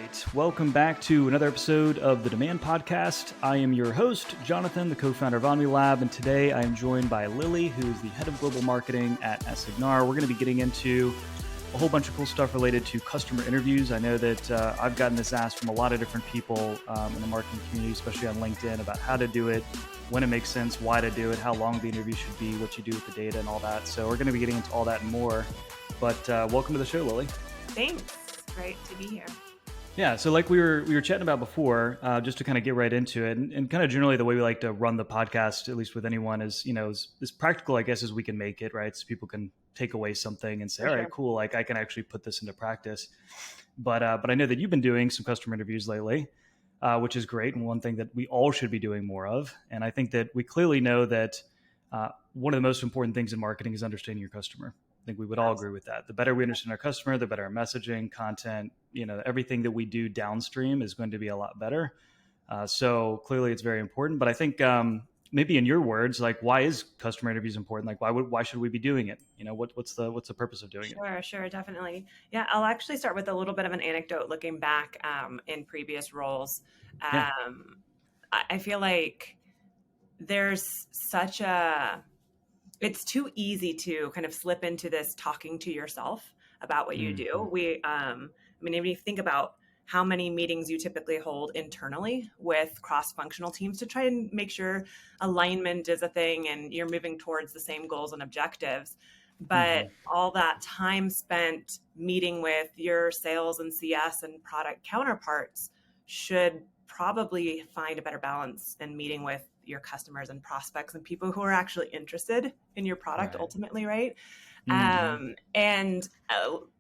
right. Welcome back to another episode of the Demand Podcast. I am your host, Jonathan, the co-founder of Omni Lab, and today I am joined by Lilly, who is the head of global marketing at Assignar. We're going to be getting into a whole bunch of cool stuff related to customer interviews. I know that I've gotten this asked from a lot of different people in the marketing community, especially on LinkedIn, about how to do it, when it makes sense, why to do it, how long the interview should be, what you do with the data and all that. So we're going to be getting into all that and more. But welcome to the show, Lilly. Thanks. Great to be here. Yeah, so like we were chatting about before, just to kind of get right into it, and kind of generally the way we like to run the podcast, at least with anyone, is as practical, I guess, as we can make it, right? So people can take away something and say, all right, cool, like I can actually put this into practice. But I know that you've been doing some customer interviews lately, which is great, and one thing that we all should be doing more of. And I think that we clearly know that one of the most important things in marketing is understanding your customer. I think we would all agree with that. The better we understand our customer, the better our messaging, content, everything that we do downstream is going to be a lot better. So clearly it's very important. But I think maybe in your words, like, why is customer interviews important? Like, why should we be doing it? What's the purpose of doing it? Sure, definitely. Yeah, I'll actually start with a little bit of an anecdote looking back in previous roles. Yeah. I feel like there's it's too easy to kind of slip into this talking to yourself about what you do. If you think about how many meetings you typically hold internally with cross-functional teams to try and make sure alignment is a thing and you're moving towards the same goals and objectives. But all that time spent meeting with your sales and CS and product counterparts should probably find a better balance in meeting with your customers and prospects and people who are actually interested in your product ultimately, right? And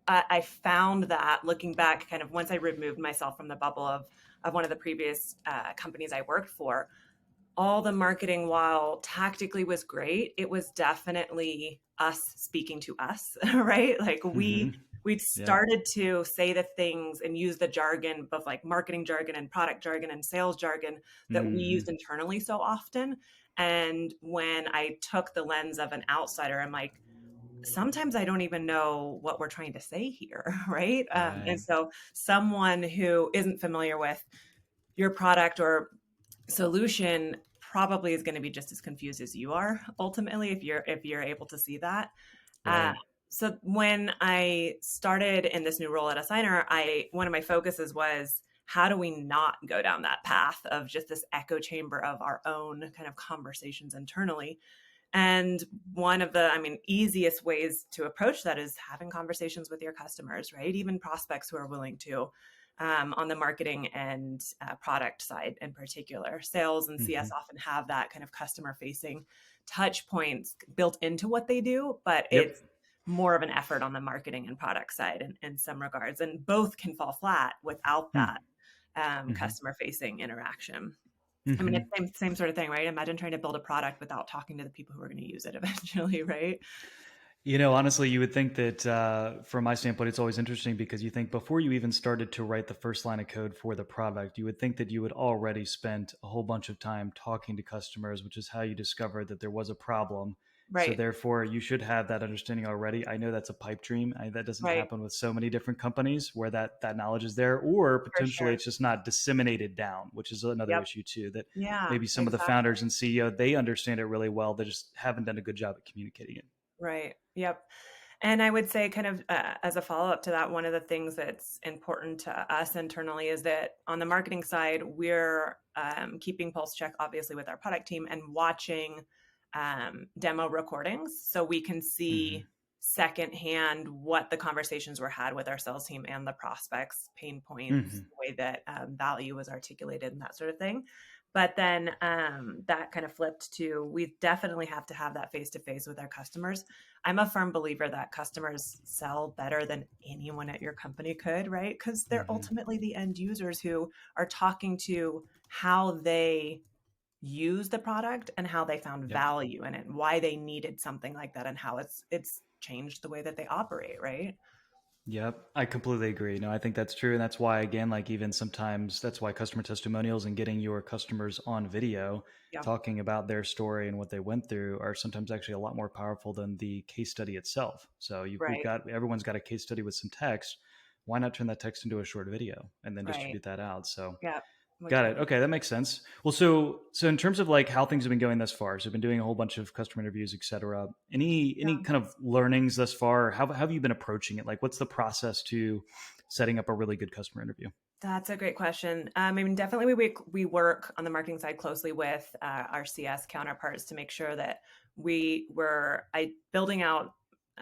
I found that looking back, kind of once I removed myself from the bubble of one of the previous companies I worked for, all the marketing, while tactically was great, it was definitely us speaking to us, right? Like we started to say the things and use the jargon of like marketing jargon and product jargon and sales jargon that we used internally so often. And when I took the lens of an outsider, I'm like, sometimes I don't even know what we're trying to say here, right? And so someone who isn't familiar with your product or solution probably is going to be just as confused as you are ultimately if you're able to see that. So when I started in this new role at Assignar, one of my focuses was, how do we not go down that path of just this echo chamber of our own kind of conversations internally? And one of the, easiest ways to approach that is having conversations with your customers, right? Even prospects who are willing to, on the marketing and product side in particular. Sales and CS often have that kind of customer facing touch points built into what they do, but it's more of an effort on the marketing and product side in some regards. And both can fall flat without that customer facing interaction. It's same sort of thing, right? Imagine trying to build a product without talking to the people who are going to use it eventually, right? Honestly, you would think that from my standpoint, it's always interesting because you think before you even started to write the first line of code for the product, you would think that you would already spent a whole bunch of time talking to customers, which is how you discovered that there was a problem. Right. So therefore, you should have that understanding already. I know that's a pipe dream. That doesn't happen with so many different companies where that knowledge is there, or potentially it's just not disseminated down, which is another issue too, that maybe some of the founders and CEO, they understand it really well. They just haven't done a good job at communicating it. Right. Yep. And I would say kind of as a follow-up to that, one of the things that's important to us internally is that on the marketing side, we're keeping pulse check, obviously, with our product team and watching demo recordings so we can see secondhand what the conversations were had with our sales team and the prospects, pain points, the way that value was articulated and that sort of thing. But then that kind of flipped to, we definitely have to have that face-to-face with our customers. I'm a firm believer that customers sell better than anyone at your company could, right? Because they're ultimately the end users who are talking to how they use the product and how they found value in it, and why they needed something like that and how it's changed the way that they operate, right? Yep, I completely agree. No, I think that's true. And that's why, again, like even sometimes that's why customer testimonials and getting your customers on video, talking about their story and what they went through are sometimes actually a lot more powerful than the case study itself. So everyone's got a case study with some text, why not turn that text into a short video and then Right. distribute that out? So Yeah. got it. Exactly. Okay, that makes sense. Well, so in terms of like how things have been going thus far, so I've been doing a whole bunch of customer interviews, et cetera. Any kind of learnings thus far? How have you been approaching it? Like, what's the process to setting up a really good customer interview? That's a great question. I mean, definitely we work on the marketing side closely with our CS counterparts to make sure that we were building out.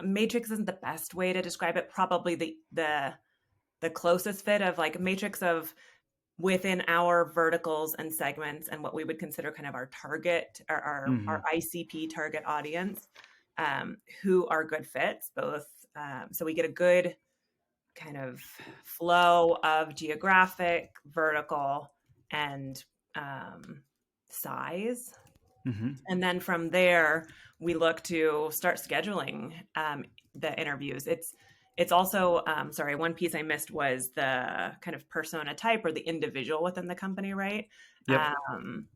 Matrix isn't the best way to describe it. Probably the closest fit of like a matrix of within our verticals and segments and what we would consider kind of our target or our Mm-hmm. ICP target audience, who are good fits both. So we get a good kind of flow of geographic, vertical, and size. Mm-hmm. And then from there, we look to start scheduling the interviews. It's also sorry, one piece I missed was the kind of persona type or the individual within the company, right? Yep.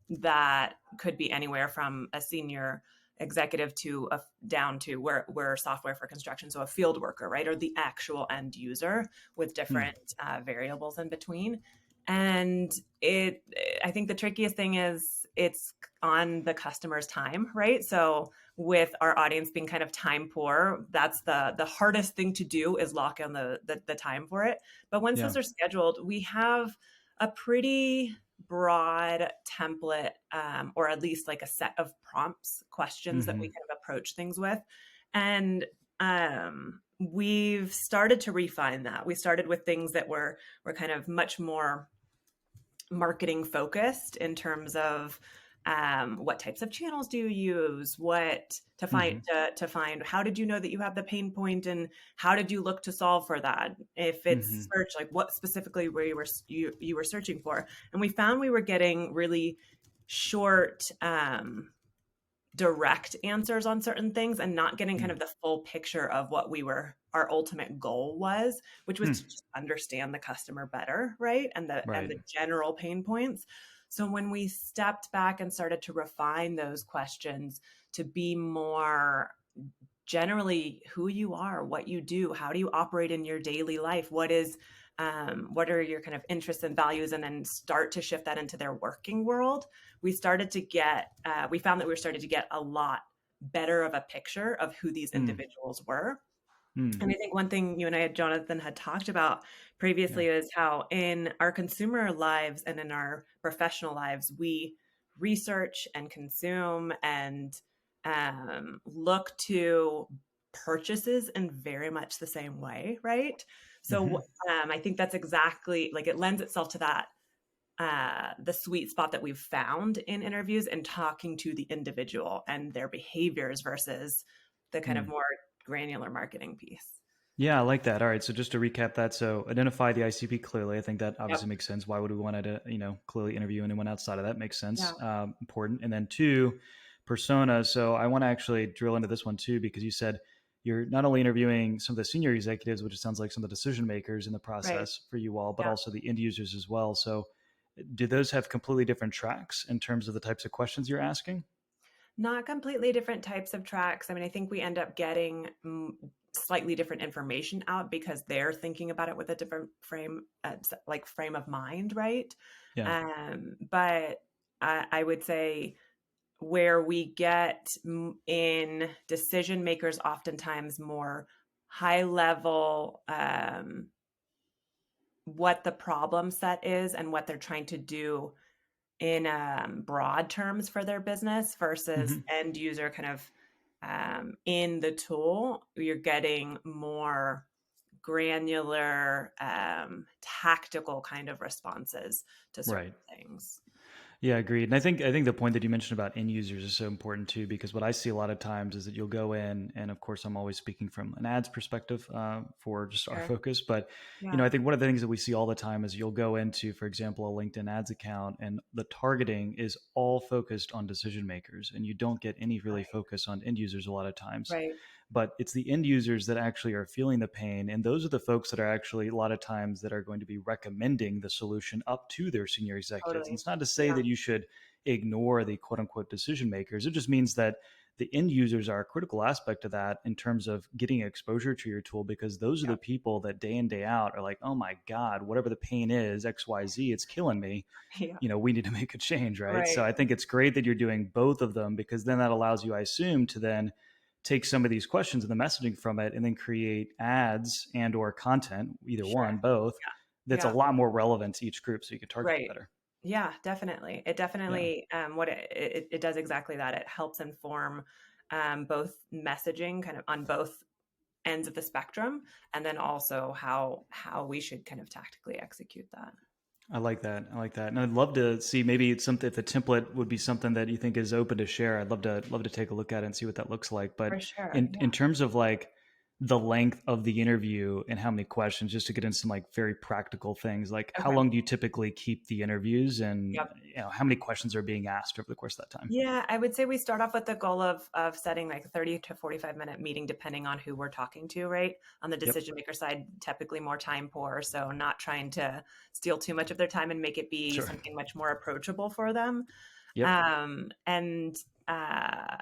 That could be anywhere from a senior executive to down to we're software for construction, so a field worker, right, or the actual end user with Mm. different variables in between. And I think the trickiest thing is it's on the customer's time, right? So with our audience being kind of time poor, that's the hardest thing to do is lock in the time for it. But once Yeah. those are scheduled, we have a pretty broad template, or at least like a set of prompts, questions that Mm-hmm. we kind of approach things with. And we've started to refine that. We started with things that were kind of much more marketing focused in terms of what types of channels do you use, what to find Mm-hmm. to find how did you know that you have the pain point, and how did you look to solve for that? If Mm-hmm. it's search, like what specifically were you were searching for? And we found we were getting really short direct answers on certain things and not getting kind of the full picture of what our ultimate goal was, which was to Mm. just understand the customer better, right? And Right. the general pain points. So when we stepped back and started to refine those questions to be more generally who you are, what you do, how do you operate in your daily life, what are your kind of interests and values, and then start to shift that into their working world, we found that we were starting to get a lot better of a picture of who these Mm. individuals were. Mm. And I think one thing you and I, Jonathan, had talked about Yeah. previously is how in our consumer lives and in our professional lives, we research and consume and look to purchases in very much the same way, right? Mm-hmm. So I think that's exactly like it lends itself to that the sweet spot that we've found in interviews and talking to the individual and their behaviors versus the kind of Mm. more granular marketing piece. Yeah, I like that. All right. So just to recap that, so identify the ICP clearly. I think that Yep. obviously makes sense. Why would we want to, clearly interview anyone outside of that? Makes Yeah. sense. Important. And then two, persona. So I want to actually drill into this one too, because you said you're not only interviewing some of the senior executives, which it sounds like some of the decision makers in the Right. process for you all, but Yeah. also the end users as well. So do those have completely different tracks in terms of the types of questions you're asking? Not completely different types of tracks. I mean, I think we end up getting slightly different information out because they're thinking about it with a different frame of mind, right? Yeah. But I would say where we get in decision makers oftentimes more high level, what the problem set is and what they're trying to do in broad terms for their business versus Mm-hmm. end user kind of in the tool, you're getting more granular, tactical kind of responses to certain Right. things. Yeah, agreed. And I think the point that you mentioned about end users is so important too, because what I see a lot of times is that you'll go in, and of course, I'm always speaking from an ads perspective for just our Sure. focus. But Yeah. I think one of the things that we see all the time is you'll go into, for example, a LinkedIn ads account, and the targeting is all focused on decision makers, and you don't get any really Right. focus on end users a lot of times. Right. But it's the end users that actually are feeling the pain, and those are the folks that are actually a lot of times that are going to be recommending the solution up to their senior executives. And Totally. it's not to say Yeah. that you should ignore the quote unquote decision makers. It just means that the end users are a critical aspect of that in terms of getting exposure to your tool, because those are the people that day in, day out are like, oh my God, whatever the pain is, XYZ, it's killing me. Yeah. We need to make a change, right? So Right. I think it's great that you're doing both of them, because then that allows you, I assume, to then take some of these questions and the messaging from it and then create ads and or content, either Sure. one, both, that's a Yeah. lot more relevant to each group so you can target them Right. better. Yeah, definitely. It Yeah. definitely what it does exactly that. It helps inform both messaging kind of on both ends of the spectrum, and then also how we should kind of tactically execute that. I like that. I like that. And I'd love to see, maybe it's something, if the template would be something that you think is open to share. I'd love to take a look at it and see what that looks like. But For sure. in terms of like the length of the interview and how many questions, just to get into some like very practical things, like how Okay. long do you typically keep the interviews, and Yep. how many questions are being asked over the course of that time? Yeah, I would say we start off with the goal of setting like 30 to 45-minute meeting, depending on who we're talking to, right? On the Yep. decision maker side, typically more time poor. So not trying to steal too much of their time and make it be Sure. something much more approachable for them. Yep. And uh,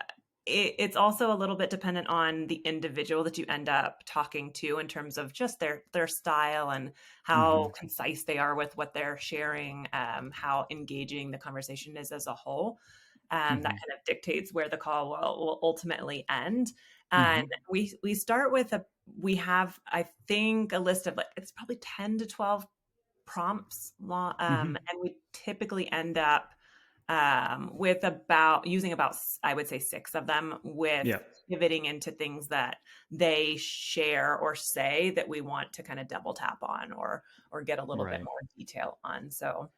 it's also a little bit dependent on the individual that you end up talking to in terms of just their style and Mm-hmm. how concise they are with what they're sharing, how engaging the conversation is as a whole. That Mm-hmm. kind of dictates where the call will ultimately end. Mm-hmm. And we start with we have, I think, a list of like, it's probably 10 to 12 prompts long, Mm-hmm. and we typically end up with about using about, I would say, 6 of them, with Yeah. pivoting into things that they share or say that we want to kind of double tap on or get a little bit Right. more detail on. So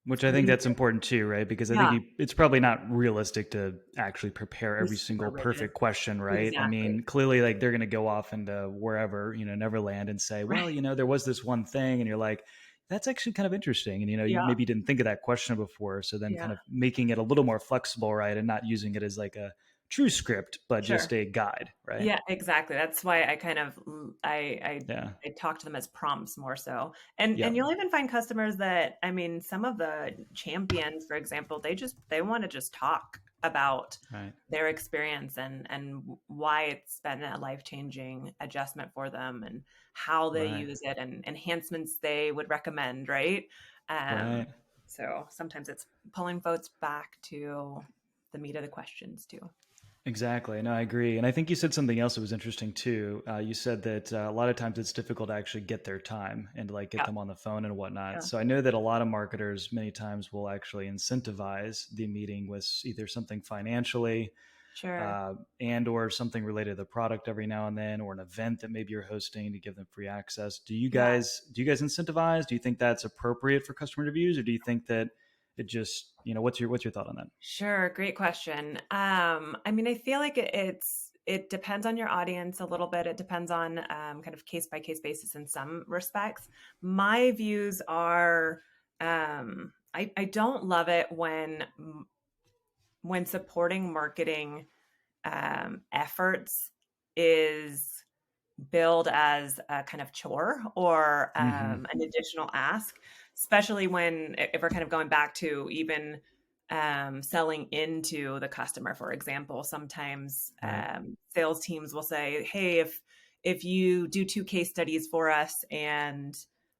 Which I think we, that's important too, right? Because I think yeah, it's probably not realistic to actually prepare be every super single rigid. perfect question, right? I Exactly. mean, clearly, like they're going to go off into wherever, Neverland, and say, well, Right. there was this one thing. And you're like, that's actually kind of interesting. And, you Yeah. maybe didn't think of that question before. So then Yeah. kind of making it a little more flexible, right? And not using it as like a true script, but Sure. just a guide, right? Yeah, exactly. That's why I kind of Yeah. I talk to them as prompts more so. And Yep. you'll even find customers that, I mean, some of the champions, for example, they want to just talk about Right. their experience and why it's been a life-changing adjustment for them and how they Right. use it and enhancements they would recommend, right? Um, Right. so sometimes it's pulling folks back to the meat of the questions too. Exactly. No, I agree. And I think you said something else that was interesting too. You said that a lot of times it's difficult to actually get their time and like get Yeah. them on the phone and whatnot. Yeah. So I know that a lot of marketers many times will actually incentivize the meeting with either something financially, Sure. and or something related to the product every now and then, or an event that maybe you're hosting to give them free access. Yeah. Do you guys incentivize? Do you think that's appropriate for customer reviews, or do you think that it just, what's your thought on that? Sure, great question. I mean, I feel like it depends on your audience a little bit. It depends on kind of case by case basis in some respects. My views are, I don't love it when supporting marketing efforts is billed as a kind of chore or Mm-hmm. an additional ask, especially when if we're kind of going back to even selling into the customer, for example. Sometimes Right. sales teams will say, "Hey, if you do 2 case studies for us and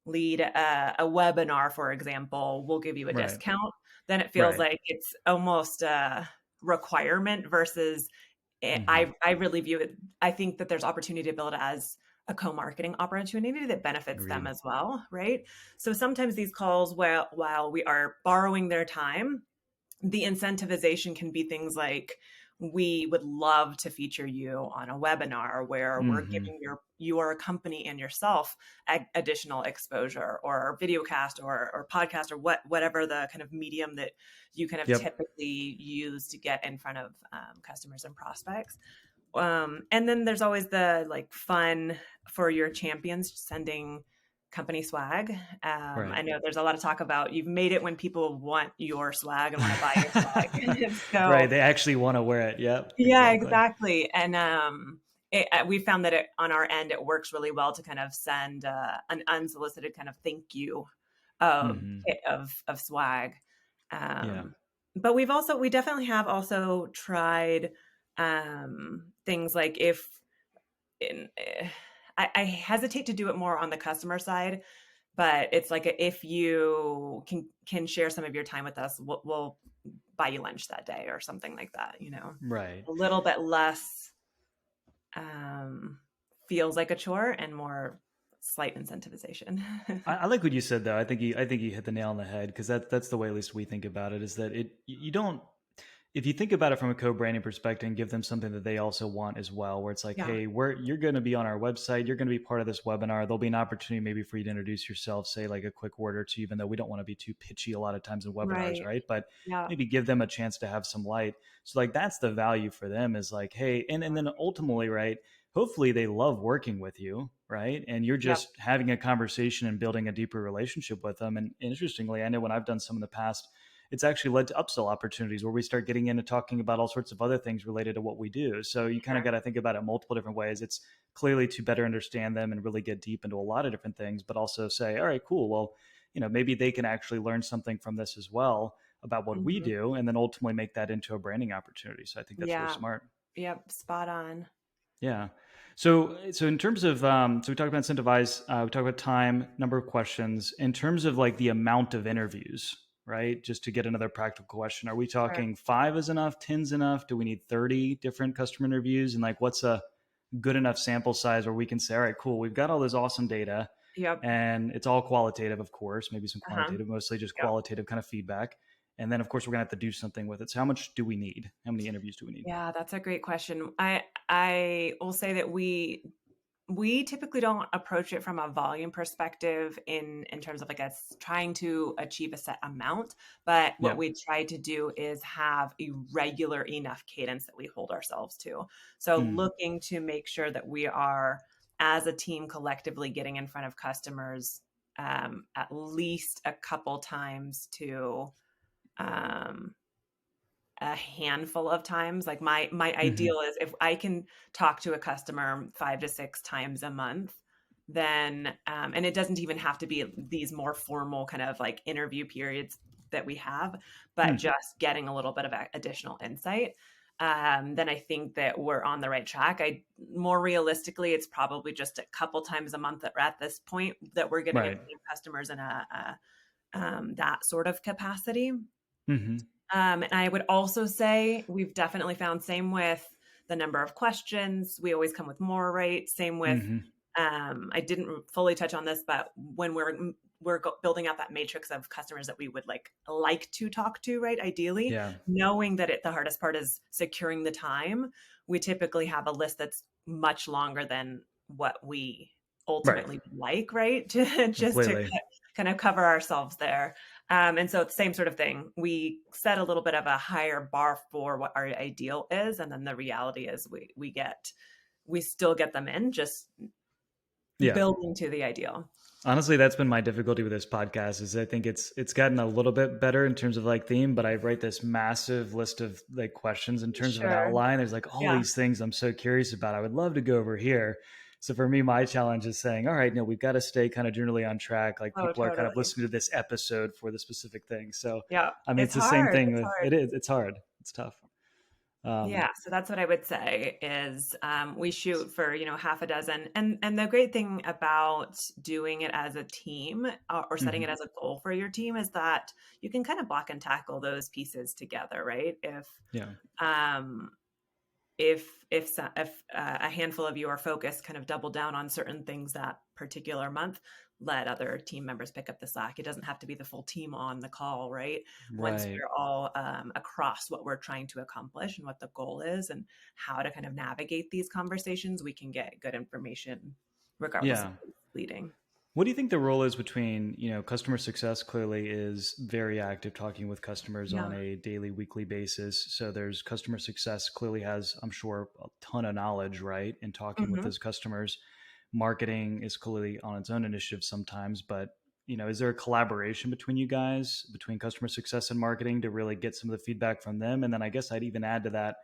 lead a webinar, for example, we'll give you a Right. discount." Then it feels Right. like it's almost a requirement versus Mm-hmm. I really view it. I think that there's opportunity to build it as a co-marketing opportunity that benefits them Agreed. as well, right? So sometimes these calls, while we are borrowing their time, the incentivization can be things like, we would love to feature you on a webinar where we're Mm-hmm. giving your company and yourself additional exposure, or video cast or podcast, or whatever the kind of medium that you kind of Yep. typically use to get in front of customers and prospects. And then there's always the like fun for your champions, sending company swag. Right. I know there's a lot of talk about you've made it when people want your swag and want to buy your swag. Right. So They actually want to wear it. Yep. yeah, Exactly. exactly. And we found that on our end, it works really well to kind of send an unsolicited kind of thank you Mm-hmm. kit of swag. Yeah. Um, but we definitely have also tried things like if in, I hesitate to do it more on the customer side, but it's like if you can share some of your time with us, we'll buy you lunch that day or something like that. Right. A little bit less um, feels like a chore and more slight incentivization. I like what you said though. I think you hit the nail on the head, because that's the way at least we think about it, is that you don't, if you think about it from a co-branding perspective and give them something that they also want as well, where it's like, Yeah. hey, you're going to be on our website, you're going to be part of this webinar, there'll be an opportunity maybe for you to introduce yourself, say like a quick word or two, even though we don't want to be too pitchy a lot of times in webinars, Right. right? But Yeah. maybe give them a chance to have some light. So like that's the value for them, is like, hey, and then ultimately, right, hopefully they love working with you, right? And you're Yep. just having a conversation and building a deeper relationship with them. And interestingly, I know when I've done some in the past, it's actually led to upsell opportunities where we start getting into talking about all sorts of other things related to what we do. So you kind of Sure. got to think about it multiple different ways. It's clearly to better understand them and really get deep into a lot of different things, but also say, all right, cool. Well, maybe they can actually learn something from this as well about what we Hmm. do, and then ultimately make that into a branding opportunity. So I think that's really Yeah. smart. Yep. Spot on. Yeah. So in terms of so we talked about incentivize, we talked about time, number of questions. In terms of like the amount of interviews, right? Just to get another practical question, are we Sure. talking 5 is enough, 10's enough? Do we need 30 different customer interviews? And like, what's a good enough sample size where we can say, all right, cool, we've got all this awesome data, Yep. and it's all qualitative, of course, maybe some Uh-huh. quantitative, mostly just Yep. qualitative kind of feedback. And then, of course, we're gonna have to do something with it. So, how much do we need? How many interviews do we need? Yeah, that's a great question. I will say that we typically don't approach it from a volume perspective in terms of like us trying to achieve a set amount, but what Yeah. we try to do is have a regular enough cadence that we hold ourselves to. So Mm. looking to make sure that we are, as a team, collectively getting in front of customers at least a couple times to um, a handful of times. Like my Hmm. ideal is if I can talk to a customer 5 to 6 times a month, then and it doesn't even have to be these more formal kind of like interview periods that we have, but Mm. just getting a little bit of additional insight. Then I think that we're on the right track. I More realistically, it's probably just a couple times a month that we're at this point that we're getting in Right. front of customers in that sort of capacity. Hmm. And I would also say we've definitely found, same with the number of questions. We always come with more, right? Same with, Hmm. I didn't fully touch on this, but when we're building out that matrix of customers that we would like to talk to, right? Ideally, Yeah. knowing that the hardest part is securing the time. We typically have a list that's much longer than what we Right. ultimately like, right? Just to Completely. kind of cover ourselves there. And so it's the same sort of thing. We set a little bit of a higher bar for what our ideal is, and then the reality is we still get them in, just Yeah. building to the ideal. Honestly, that's been my difficulty with this podcast, is I think it's gotten a little bit better in terms of like theme, but I write this massive list of like questions in terms of an Sure. outline. There's like all Yeah. these things I'm so curious about. I would love to go over here. So for me, my challenge is saying, all right, no, we've got to stay kind of generally on track. Like Oh, people are kind of totally. listening to this episode for the specific thing. So Yeah. I mean, It's it's the same hard. thing It's with hard. it is. It's hard. It's tough. Yeah, Um, so that's what I would say is we shoot for half a dozen, and the great thing about doing it as a team or setting mhm. it as a goal for your team is that you can kind of block and tackle those pieces together, right? Yeah. Um, if a handful of you are focused, kind of double down on certain things that particular month, let other team members pick up the slack. It doesn't have to be the full team on the call, right? Once Right. we're all across what we're trying to accomplish and what the goal is and how to kind of navigate these conversations, we can get good information regardless of Yeah. who's leading. What do you think the role is between, customer success clearly is very active talking with customers on Yeah. a daily, weekly basis. So there's customer success clearly has, I'm sure, a ton of knowledge, right, in talking with Hmm. those customers. Marketing is clearly on its own initiative sometimes, but is there a collaboration between you guys, between customer success and marketing, to really get some of the feedback from them? And then I guess I'd even add to that,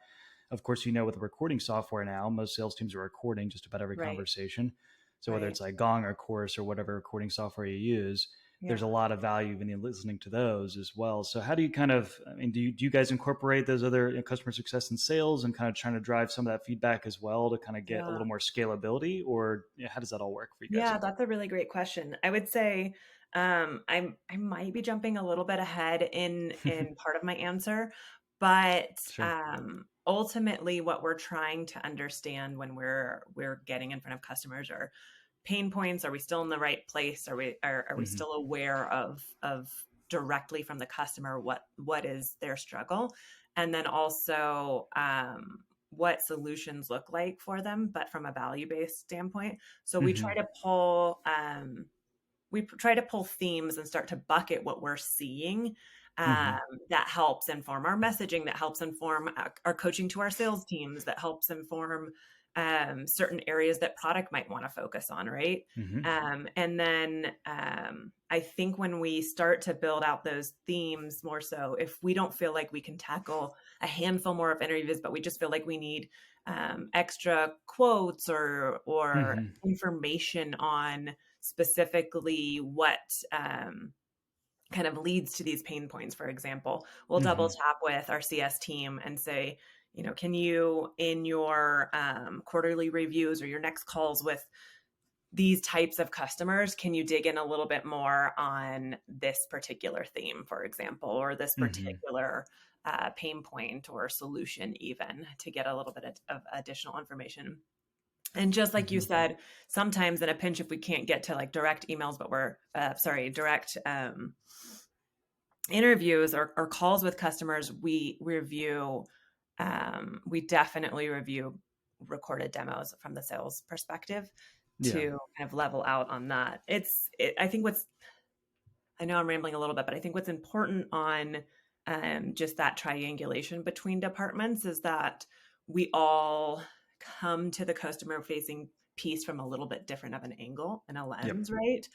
of course, with recording software now, most sales teams are recording just about every Right. conversation. So whether Right. it's like Gong or Course or whatever recording software you use, there's Yeah. a lot of value in listening to those as well. So how do you kind of, I mean, do you guys incorporate those other customer success and sales and kind of trying to drive some of that feedback as well to kind of get a Yeah. little more scalability, or how does that all work for you guys? Yeah, that's a really great question. I would say I might be jumping a little bit ahead in part of my answer, but Sure. ultimately, what we're trying to understand when we're getting in front of customers are pain points. Are we still in the right place? Are we Hmm. still aware of directly from the customer what is their struggle, and then also what solutions look like for them, but from a value based standpoint. So Hmm. we try to pull themes and start to bucket what we're seeing. Hmm. Um, that helps inform our messaging, that helps inform our coaching to our sales teams, that helps inform certain areas that product might want to focus on, right? Hmm. And then I think when we start to build out those themes more so, if we don't feel like we can tackle a handful more of interviews, but we just feel like we need extra quotes or Hmm. information on specifically what kind of leads to these pain points, for example, we'll double Hmm. tap with our CS team and say, can you, in your quarterly reviews or your next calls with these types of customers, can you dig in a little bit more on this particular theme, for example, or this Hmm. particular pain point or solution, even to get a little bit of additional information. And just like you Hmm. said, sometimes in a pinch, if we can't get to like direct emails, but direct interviews or calls with customers, we definitely review recorded demos from the sales perspective Yeah. to kind of level out on that. I think I know I'm rambling a little bit, but I think what's important on just that triangulation between departments is that we all come to the customer facing piece from a little bit different of an angle and a Yep. lens, right?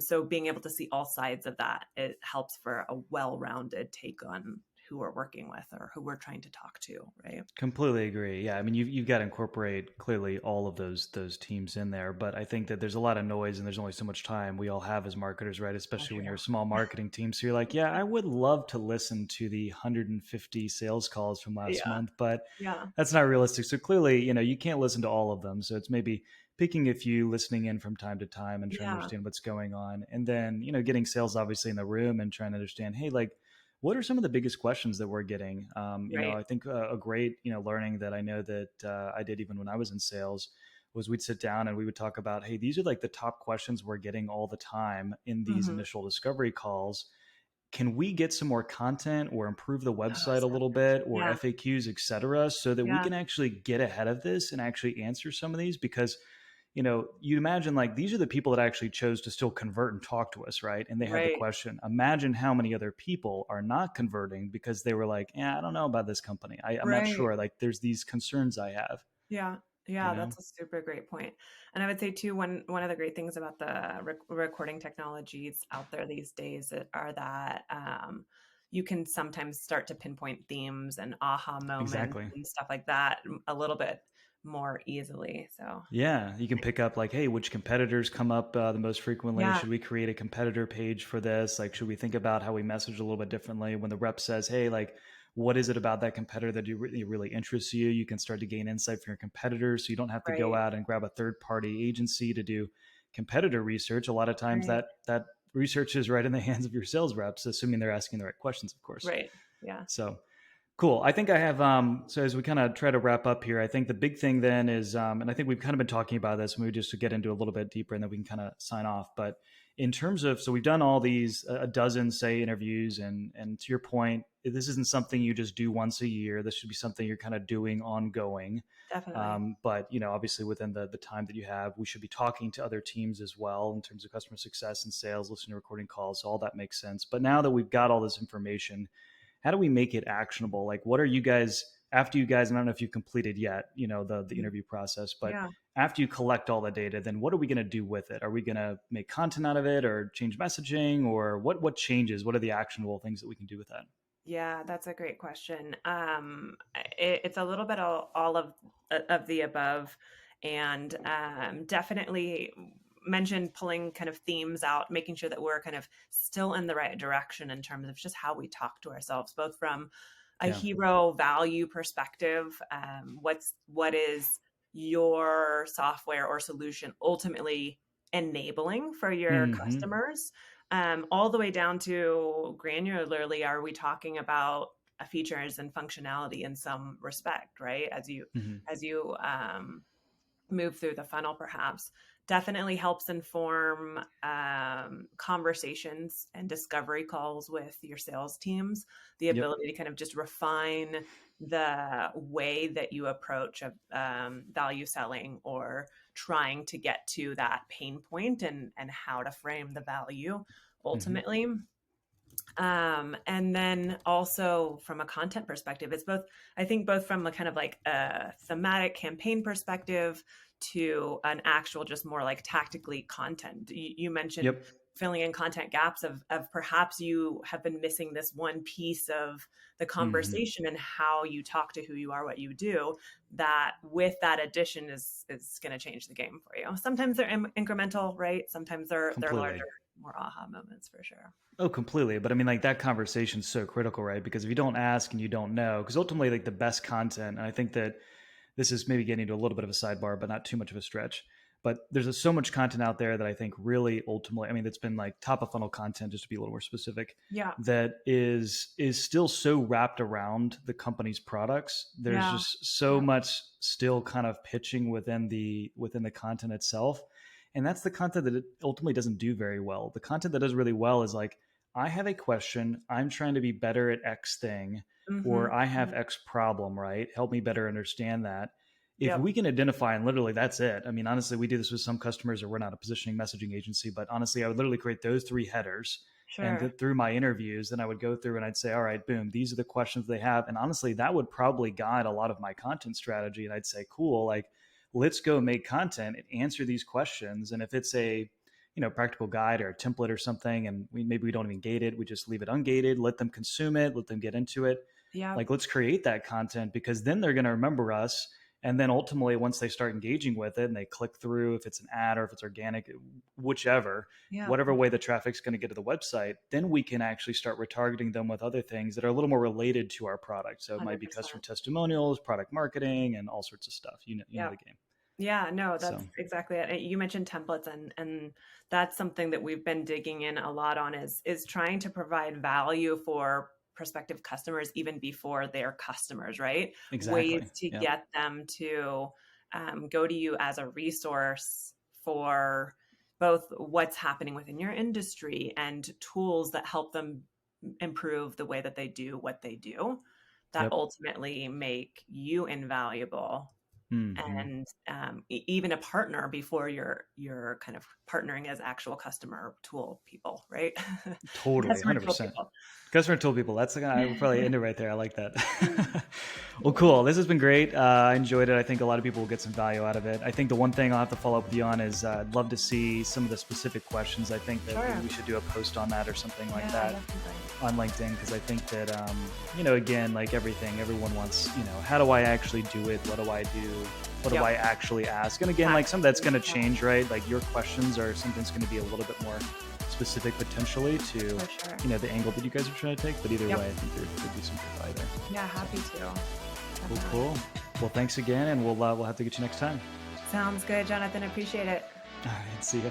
So being able to see all sides of that, it helps for a well-rounded take on who we're working with or who we're trying to talk to, right? Completely agree. Yeah, I mean, you've got to incorporate clearly all of those teams in there, but I think that there's a lot of noise and there's only so much time we all have as marketers, right? Oh, Especially when you're a true. small marketing team. So you're like, yeah, I would love to listen to the 150 sales calls from last Yeah. month, but Yeah. that's not realistic. So clearly, you can't listen to all of them. So it's maybe picking a few, listening in from time to time, and trying to Yeah. understand what's going on, and then getting sales obviously in the room and trying to understand, hey, like what are some of the biggest questions that we're getting? Right. I think a great, learning that I know that I did even when I was in sales was we'd sit down and we would talk about, hey, these are like the top questions we're getting all the time in these Mm-hmm. initial discovery calls. Can we get some more content or improve the Oh, website a so little good. bit or Yeah. FAQs, et cetera, so that we Yeah. can actually get ahead of this and actually answer some of these? Because you imagine like these are the people that actually chose to still convert and talk to us, right? And they had the Right. question. Imagine how many other people are not converting because they were like, yeah, I don't know about this company. I'm not Right. sure. Like there's these concerns I have, Yeah. you Yeah, know? that's a super great point. And I would say too, one of the great things about the recording technologies out there these days are that you can sometimes start to pinpoint themes and aha moments Exactly. and stuff like that a little bit more easily. So Yeah, you can pick up like, hey, which competitors come up the most frequently? yeah, Should we create a competitor page for this? Like, should we think about how we message a little bit differently? When the rep says, hey, like, what is it about that competitor that really interests you? You can start to gain insight from your competitors, so you don't have to go right, out and grab a third party agency to do competitor research. A lot of times right, that research is right in the hands of your sales reps, assuming they're asking the right questions, of course. right. Yeah, So cool. I think I have, so as we kind of try to wrap up here, I think the big thing then is, and I think we've kind of been talking about this, maybe just to get into a little bit deeper and then we can kind of sign off. But in terms of, so we've done all these, a dozen, say, interviews, and to your point, this isn't something you just do once a year. This should be something you're kind of doing ongoing. definitely. But, obviously within the time that you have, we should be talking to other teams as well in terms of customer success and sales, listening to recording calls. So all that makes sense. But now that we've got all this information, how do we make it actionable? Like, what are you guys after you guys? And I don't know if you've completed yet, the Mhm. interview process, but Yeah. after you collect all the data, then what are we going to do with it? Are we going to make content out of it, or change messaging, or what changes? What are the actionable things that we can do with that? Yeah, that's a great question. It's a little bit all of the above, and definitely. mentioned pulling kind of themes out, making sure that we're kind of still in the right direction in terms of just how we talk to ourselves, both from a hero value perspective. What is your software or solution ultimately enabling for your customers? All the way down to granularly, are we talking about features and functionality in some respect, right? As you move through the funnel, perhaps definitely helps inform conversations and discovery calls with your sales teams, the ability to kind of just refine the way that you approach value selling or trying to get to that pain point and how to frame the value ultimately. And then also from a content perspective, it's both from a kind of like a thematic campaign perspective to an actual just more like tactically content. You mentioned filling in content gaps of perhaps you have been missing this one piece of the conversation and how you talk to who you are, what you do, that with that addition is going to change the game for you. Sometimes they're incremental, right? Sometimes they're larger, more aha moments for sure. Oh, completely. But I mean, like that conversation is so critical, right? Because if you don't ask and you don't know, because ultimately like the best content, and I think that this is maybe getting into a little bit of a sidebar, but not too much of a stretch. But there's so much content out there that I think really ultimately, I mean, it's been like top of funnel content, just to be a little more specific, that is still so wrapped around the company's products. There's just so much still kind of pitching within the content itself. And that's the content that it ultimately doesn't do very well. The content that does really well is like, I have a question, I'm trying to be better at X thing, or I have X problem, right? Help me better understand that. If we can identify, and literally that's it. I mean, honestly, we do this with some customers, or we're not a positioning messaging agency, but honestly, I would literally create those 3 headers. And through my interviews, then I would go through and I'd say, all right, boom, these are the questions they have. And honestly, that would probably guide a lot of my content strategy. And I'd say, cool, like, let's go make content and answer these questions. And if it's a practical guide or a template or something, and maybe we don't even gate it, we just leave it ungated, let them consume it, let them get into it. Like, let's create that content, because then they're going to remember us. And then ultimately, once they start engaging with it and they click through, if it's an ad or if it's organic, whatever way the traffic's going to get to the website, then we can actually start retargeting them with other things that are a little more related to our product. So it 100%. Might be customer testimonials, product marketing, and all sorts of stuff. You know the game. Yeah, no, that's exactly it. You mentioned templates, and that's something that we've been digging in a lot on is trying to provide value for prospective customers even before they're customers, right? Exactly. Ways to get them to go to you as a resource for both what's happening within your industry and tools that help them improve the way that they do what they do, that ultimately make you invaluable. And even a partner before you're kind of partnering as actual customer tool people, right? Totally, 100%. Customer tool people. That's the guy. I would probably end it right there. I like that. Well, cool. This has been great. I enjoyed it. I think a lot of people will get some value out of it. I think the one thing I'll have to follow up with you on is I'd love to see some of the specific questions. I think that we should do a post on that or something like that on LinkedIn, because I think that, again, like everything, everyone wants, how do I actually do it? What do I do? What do I actually ask? And again, like some of that's going to change, right? Like your questions are something's going to be a little bit more specific potentially to, the angle that you guys are trying to take. But either way, I think there could be some good value there. Yeah, happy to. Cool. Well, thanks again. And we'll have to get you next time. Sounds good, Jonathan. Appreciate it. All right. See ya.